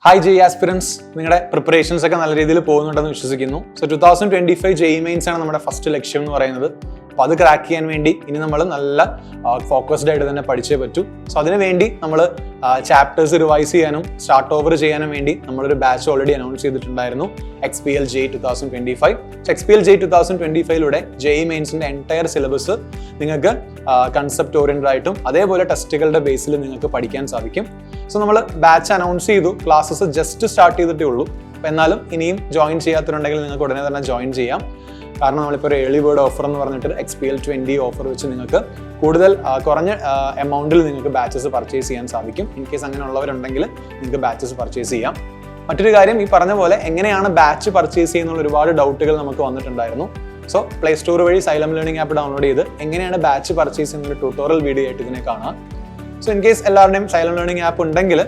Hi JEE aspirants, നിങ്ങളുടെ preparations ഒക്കെ നല്ല രീതിയിൽ പോകുന്നുണ്ടെന്ന് വിശ്വസിക്കുന്നു. സോ 2025 JEE മെയിൻസ് ആണ് നമ്മുടെ ഫസ്റ്റ് ലക്ഷ്യം എന്ന് പറയുന്നത്. അപ്പോൾ അത് ക്രാക്ക് ചെയ്യാൻ വേണ്ടി ഇനി നമ്മൾ നല്ല ഫോക്കസ്ഡ് ആയിട്ട് തന്നെ പഠിച്ചേ പറ്റൂ. സോ അതിനു വേണ്ടി നമ്മൾ ചാപ്റ്റേഴ്സ് റിവൈസ് ചെയ്യാനും സ്റ്റാർട്ട് ഓവർ ചെയ്യാനും വേണ്ടി നമ്മളൊരു ബാച്ച് ഓൾറെഡി അനൗൺസ് ചെയ്തിട്ടുണ്ടായിരുന്നു, XPL JEE 2025. XPL JEE 2025 JEE മെയിൻസിന്റെ എൻറ്റയർ സിലബസ് നിങ്ങൾക്ക് കൺസെപ്റ്റ് ഓറിയന്റഡ് ആയിട്ടും അതേപോലെ ടെസ്റ്റുകളുടെ ബേസിൽ നിങ്ങൾക്ക് പഠിക്കാൻ സാധിക്കും. സോ നമ്മൾ ബാച്ച് അനൗൺസ് ചെയ്തു, ക്ലാസ്സസ് ജസ്റ്റ് സ്റ്റാർട്ട് ചെയ്തിട്ടേ ഉള്ളൂ. എന്നാലും ഇനിയും ജോയിൻ ചെയ്യാത്തവരുണ്ടെങ്കിൽ നിങ്ങൾക്ക് ഉടനെ തന്നെ ജോയിൻ ചെയ്യാം. കാരണം നമ്മളിപ്പോൾ ഒരു ഏർലി ബേർഡ് ഓഫർ എന്ന് പറഞ്ഞിട്ട് XPL 20 ഓഫർ വെച്ച് നിങ്ങൾക്ക് കൂടുതൽ കുറഞ്ഞ എമൗണ്ടിൽ നിങ്ങൾക്ക് ബാച്ചസ് പർച്ചേസ് ചെയ്യാൻ സാധിക്കും. ഇൻ കേസ് അങ്ങനെയുള്ളവരുണ്ടെങ്കിൽ നിങ്ങൾക്ക് ബാച്ചസ് പർച്ചേസ് ചെയ്യാം. മറ്റൊരു കാര്യം, ഈ പറഞ്ഞ പോലെ എങ്ങനെയാണ് ബാച്ച് പർച്ചേസ് ചെയ്യുന്നുള്ള ഒരുപാട് ഡൗട്ടുകൾ നമുക്ക് വന്നിട്ടുണ്ടായിരുന്നു. സോ പ്ലേ സ്റ്റോർ വഴി Xylem ലേണിംഗ് ആപ്പ് ഡൗൺലോഡ് ചെയ്ത് എങ്ങനെയാണ് ബാച്ച് പർച്ചേസ് ചെയ്യുന്ന ട്യൂട്ടോറിയൽ വീഡിയോ ആയിട്ട് ഇതിനെ കാണാം. സോ ഇൻ കേസ് എല്ലാവരുടെയും Xylem ലേണിംഗ് ആപ്പ് ഉണ്ടെങ്കിൽ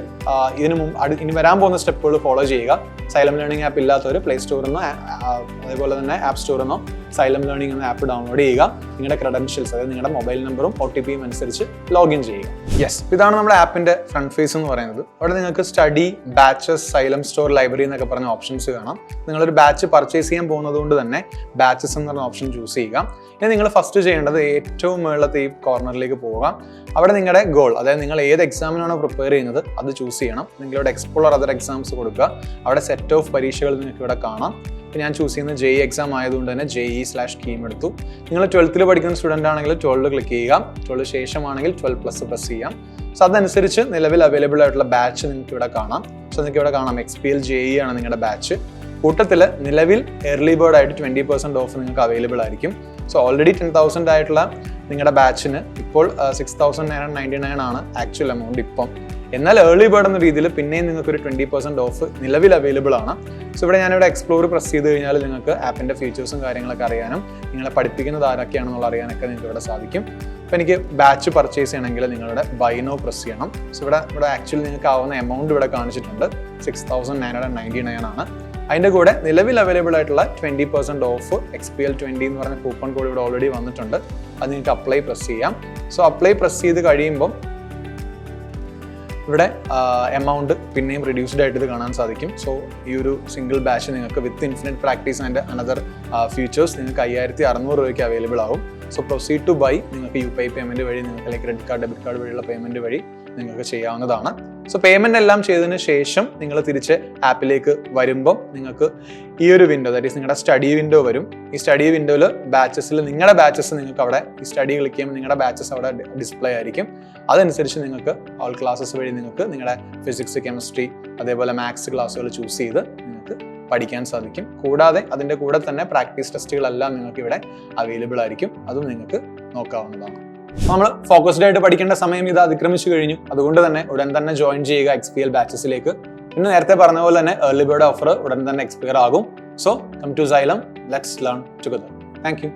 ഇതിന് മുമ്പ് ഇനി വരാൻ പോകുന്ന സ്റ്റെപ്പുകൾ ഫോളോ ചെയ്യുക. Xylem ലേണിംഗ് ആപ്പ് ഇല്ലാത്തവർ പ്ലേ സ്റ്റോറിൽ നിന്നോ അതേപോലെ തന്നെ ആപ്പ് സ്റ്റോറിൽ നിന്നോ Xylem ലേണിംഗ് എന്ന ആപ്പ് ഡൗൺലോഡ് ചെയ്യുക. നിങ്ങളുടെ ക്രെഡൻഷ്യൽസ്, അതായത് നിങ്ങളുടെ മൊബൈൽ നമ്പറും OTPയും അനുസരിച്ച് ലോഗിൻ ചെയ്യുക. യെസ്, ഇതാണ് നമ്മുടെ ആപ്പിന്റെ ഫ്രണ്ട് ഫേസ് എന്ന് പറയുന്നത്. അവിടെ നിങ്ങൾക്ക് study, batches, Xylem store, library എന്നൊക്കെ പറഞ്ഞ ഓപ്ഷൻസ് കാണാം. നിങ്ങളൊരു ബാച്ച് പർച്ചേസ് ചെയ്യാൻ പോകുന്നത് കൊണ്ട് തന്നെ ബാച്ചസ് എന്ന് പറഞ്ഞ ഓപ്ഷൻ ചൂസ് ചെയ്യുക. ഇനി നിങ്ങൾ ഫസ്റ്റ് ചെയ്യേണ്ടത് ഏറ്റവും മുകളിലത്തെ ഈ കോർണറിലേക്ക് പോവുക. അവിടെ നിങ്ങളുടെ ഗോൾ, അതായത് നിങ്ങൾ ഏത് എക്സാമിനാണോ പ്രിപ്പയർ ചെയ്യുന്നത് അത് ചൂസ് ചെയ്യണം. നിങ്ങളുടെ എക്സ്പ്ലോർ അതർ എക്സാംസ് കൊടുക്കുക. അവിടെ സെറ്റ് ഓഫ് പരീക്ഷകൾ നിങ്ങൾക്ക് ഇവിടെ കാണാം. ഇപ്പോൾ ഞാൻ ചൂസ് ചെയ്യുന്ന JEE എക്സാം ആയതുകൊണ്ട് തന്നെ JEE/KEEM എടുത്തു. നിങ്ങൾ 12th പഠിക്കുന്ന സ്റ്റുഡൻ്റ് ആണെങ്കിൽ 12 ക്ലിക്ക് ചെയ്യുക. 12 ശേഷമാണെങ്കിൽ 12+ പ്രസ് ചെയ്യാം. സോ അതനുസരിച്ച് നിലവിൽ അവൈലബിൾ ആയിട്ടുള്ള ബാച്ച് നിങ്ങൾക്ക് ഇവിടെ കാണാം. സോ നിങ്ങൾക്ക് ഇവിടെ കാണാം XPL JEE ആണ് നിങ്ങളുടെ ബാച്ച്. കൂട്ടത്തിൽ നിലവിൽ ഏർലി ബേർഡ് ആയിട്ട് 20% ഓഫ് നിങ്ങൾക്ക് അവൈലബിൾ ആയിരിക്കും. സോ ഓൾറെഡി 10,000 ആയിട്ടുള്ള നിങ്ങളുടെ ബാച്ചിന് ഇപ്പോൾ 6,999 ആണ് ആക്ച്വൽ എമൗണ്ട് ഇപ്പം. എന്നാൽ ഏർലി ബേർഡ് എന്ന രീതിയിൽ പിന്നെയും നിങ്ങൾക്കൊരു 20% ഓഫ് നിലവിൽ അവൈലബിൾ ആണ്. സോ ഇവിടെ ഞാനിവിടെ എക്സ്പ്ലോർ പ്രസ് ചെയ്ത് കഴിഞ്ഞാൽ നിങ്ങൾക്ക് ആപ്പിൻ്റെ ഫീച്ചേഴ്സും കാര്യങ്ങളൊക്കെ അറിയാനും നിങ്ങളെ പഠിപ്പിക്കുന്നത് ആരൊക്കെയാണെന്നുള്ള അറിയാനൊക്കെ നിങ്ങൾക്ക് ഇവിടെ സാധിക്കും. അപ്പോൾ എനിക്ക് ബാച്ച് പർച്ചേസ് ചെയ്യണമെങ്കിൽ നിങ്ങളുടെ ബൈ നൗ പ്രസ് ചെയ്യണം. സോ ഇവിടെ ആക്ച്വലി നിങ്ങൾക്ക് ആവുന്ന എമൗണ്ട് ഇവിടെ കാണിച്ചിട്ടുണ്ട്, 6,999 ആണ്. അതിൻ്റെ കൂടെ നിലവിൽ അവൈലബിൾ ആയിട്ടുള്ള 20% ഓഫ് XPL 20 എന്ന് പറഞ്ഞ കൂപ്പൺ കോഡ് ഇവിടെ ഓൾറെഡി വന്നിട്ടുണ്ട്. അത് നിങ്ങൾക്ക് അപ്ലൈ പ്രസ് ചെയ്യാം. സോ അപ്ലൈ പ്രസ് ചെയ്ത് കഴിയുമ്പം ഇവിടെ എമൗണ്ട് പിന്നെയും റിഡ്യൂസ്ഡ് ആയിട്ട് ഇത് കാണാൻ സാധിക്കും. സോ ഈ ഒരു സിംഗിൾ ബാച്ച് നിങ്ങൾക്ക് with infinite practice and another features നിങ്ങൾക്ക് 5,600 രൂപയ്ക്ക് അവൈലബിൾ ആവും. സോ പ്രൊസീഡ് ടു ബൈ നിങ്ങൾക്ക് UPI പേയ്മെൻറ്റ് വഴി, നിങ്ങൾക്ക് അല്ലെങ്കിൽ ക്രെഡിറ്റ് കാർഡ്, ഡെബിറ്റ് കാർഡ് വഴിയുള്ള പേയ്മെൻറ്റ് വഴി നിങ്ങൾക്ക് ചെയ്യാവുന്നതാണ്. സോ പേയ്മെൻ്റ് എല്ലാം ചെയ്തതിന് ശേഷം നിങ്ങൾ തിരിച്ച് ആപ്പിലേക്ക് വരുമ്പം നിങ്ങൾക്ക് ഈ ഒരു വിൻഡോ, ദാറ്റ് ഈസ് നിങ്ങളുടെ സ്റ്റഡി വിൻഡോ വരും. ഈ സ്റ്റഡി വിൻഡോയിൽ ബാച്ചസിൽ നിങ്ങളുടെ ബാച്ചസ് നിങ്ങൾക്ക് അവിടെ ഈ സ്റ്റഡി ക്ലിക്ക് ചെയ്യുമ്പോൾ നിങ്ങളുടെ ബാച്ചസ് അവിടെ ഡിസ്പ്ലേ ആയിരിക്കും. അതനുസരിച്ച് നിങ്ങൾക്ക് ഓൾ ക്ലാസ്സസ് വഴി നിങ്ങൾക്ക് നിങ്ങളുടെ ഫിസിക്സ്, കെമിസ്ട്രി അതേപോലെ മാത്സ് ക്ലാസ്സുകൾ ചൂസ് ചെയ്ത് നിങ്ങൾക്ക് പഠിക്കാൻ സാധിക്കും. കൂടാതെ അതിൻ്റെ കൂടെ തന്നെ പ്രാക്ടീസ് ടെസ്റ്റുകളെല്ലാം നിങ്ങൾക്ക് ഇവിടെ അവൈലബിൾ ആയിരിക്കും. അതും നിങ്ങൾക്ക് നോക്കാവുന്നതാണ്. നമ്മൾ ഫോക്കസ്ഡ് ആയിട്ട് പഠിക്കേണ്ട സമയം ഇത് അതിക്രമിച്ചു കഴിഞ്ഞു. അതുകൊണ്ട് തന്നെ ഉടൻ തന്നെ ജോയിൻ ചെയ്യുക XPL ബാച്ചസിലേക്ക്. ഇന്ന് നേരത്തെ പറഞ്ഞ പോലെ തന്നെ ഏർലി ബേർഡ് ഓഫർ ഉടൻ തന്നെ എക്സ്പയർ ആകും. So come to Xylem, let's learn together. Thank U.